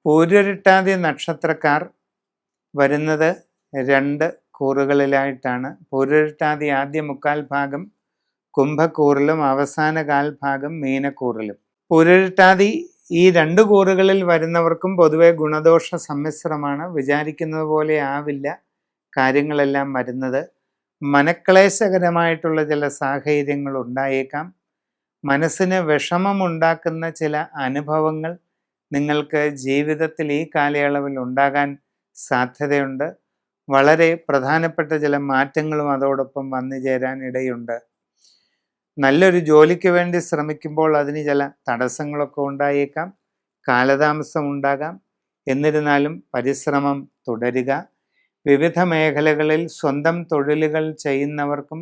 പൂരുരുട്ടാതി നക്ഷത്രക്കാർ വരുന്നത് 2 കൂറുകളിലായിട്ടാണ്. പൂരുരുട്ടാതി ആദ്യ 1/4 ഭാഗം കുംഭക്കൂറിലും അവസാന 1/4 ഭാഗം മീനക്കൂറിലും. പൂരുരുട്ടാതി ഈ 2 കൂറുകളിൽ വരുന്നവർക്കും പൊതുവെ ഗുണദോഷ സമ്മിശ്രമാണ്. വിചാരിക്കുന്നത് പോലെ ആവില്ല കാര്യങ്ങളെല്ലാം വരുന്നത്. മനക്ലേശകരമായിട്ടുള്ള ചില സാഹചര്യങ്ങൾ ഉണ്ടായേക്കാം. മനസ്സിന് വിഷമമുണ്ടാക്കുന്ന ചില അനുഭവങ്ങൾ നിങ്ങൾക്ക് ജീവിതത്തിൽ ഈ കാലയളവിൽ ഉണ്ടാകാൻ സാധ്യതയുണ്ട്. വളരെ പ്രധാനപ്പെട്ട ചില മാറ്റങ്ങളും അതോടൊപ്പം വന്നു ചേരാൻ ഇടയുണ്ട്. നല്ലൊരു ജോലിക്ക് വേണ്ടി ശ്രമിക്കുമ്പോൾ അതിന് ചില തടസ്സങ്ങളൊക്കെ ഉണ്ടായേക്കാം, കാലതാമസം ഉണ്ടാകാം. എന്നിരുന്നാലും പരിശ്രമം തുടരുക. വിവിധ മേഖലകളിൽ സ്വന്തം തൊഴിലുകൾ ചെയ്യുന്നവർക്കും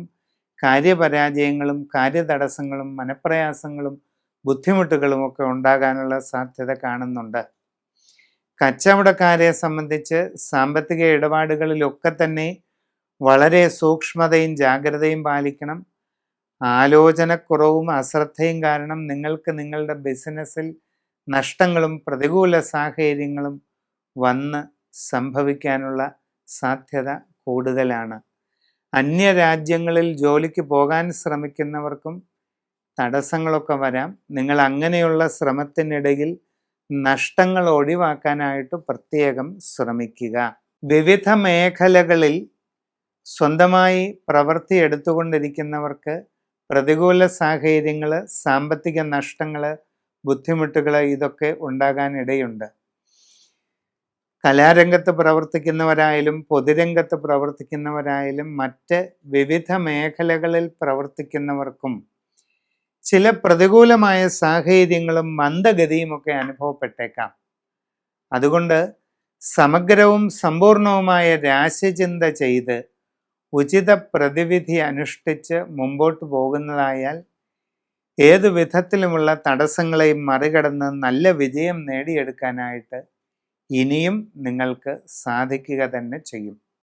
കാര്യപരാജയങ്ങളും കാര്യതടസ്സങ്ങളും മനപ്രയാസങ്ങളും ബുദ്ധിമുട്ടുകളും ഒക്കെ ഉണ്ടാകാനുള്ള സാധ്യത കാണുന്നുണ്ട്. കച്ചവടക്കാരെ സംബന്ധിച്ച് സാമ്പത്തിക ഇടപാടുകളിലൊക്കെ തന്നെ വളരെ സൂക്ഷ്മതയും ജാഗ്രതയും പാലിക്കണം. ആലോചനക്കുറവും അശ്രദ്ധയും കാരണം നിങ്ങൾക്ക് നിങ്ങളുടെ ബിസിനസ്സിൽ നഷ്ടങ്ങളും പ്രതികൂല സാഹചര്യങ്ങളും വന്ന് സംഭവിക്കാനുള്ള സാധ്യത കൂടുതലാണ്. അന്യരാജ്യങ്ങളിൽ ജോലിക്ക് പോകാൻ ശ്രമിക്കുന്നവർക്കും തടസ്സങ്ങളൊക്കെ വരാം. നിങ്ങൾ അങ്ങനെയുള്ള ശ്രമത്തിനിടയിൽ നഷ്ടങ്ങൾ ഒഴിവാക്കാനായിട്ട് പ്രത്യേകം ശ്രമിക്കുക. വിവിധ മേഖലകളിൽ സ്വന്തമായി പ്രവൃത്തി എടുത്തുകൊണ്ടിരിക്കുന്നവർക്ക് പ്രതികൂല സാഹചര്യങ്ങൾ, സാമ്പത്തിക നഷ്ടങ്ങൾ, ബുദ്ധിമുട്ടുകൾ ഇതൊക്കെ ഉണ്ടാകാൻ ഇടയുണ്ട്. കലാരംഗത്ത് പ്രവർത്തിക്കുന്നവരായാലും പൊതുരംഗത്ത് പ്രവർത്തിക്കുന്നവരായാലും മറ്റ് വിവിധ മേഖലകളിൽ പ്രവർത്തിക്കുന്നവർക്കും ചില പ്രതികൂലമായ സാഹചര്യങ്ങളും മന്ദഗതിയുമൊക്കെ അനുഭവപ്പെട്ടേക്കാം. അതുകൊണ്ട് സമഗ്രവും സമ്പൂർണവുമായ രാശിചിന്ത ചെയ്ത് ഉചിത പ്രതിവിധി അനുഷ്ഠിച്ച് മുമ്പോട്ട് പോകുന്നതായാൽ ഏതു വിധത്തിലുമുള്ള തടസ്സങ്ങളെയും മറികടന്ന് നല്ല വിജയം നേടിയെടുക്കാനായിട്ട് ഇനിയും നിങ്ങൾക്ക് സാധിക്കുക തന്നെ ചെയ്യും.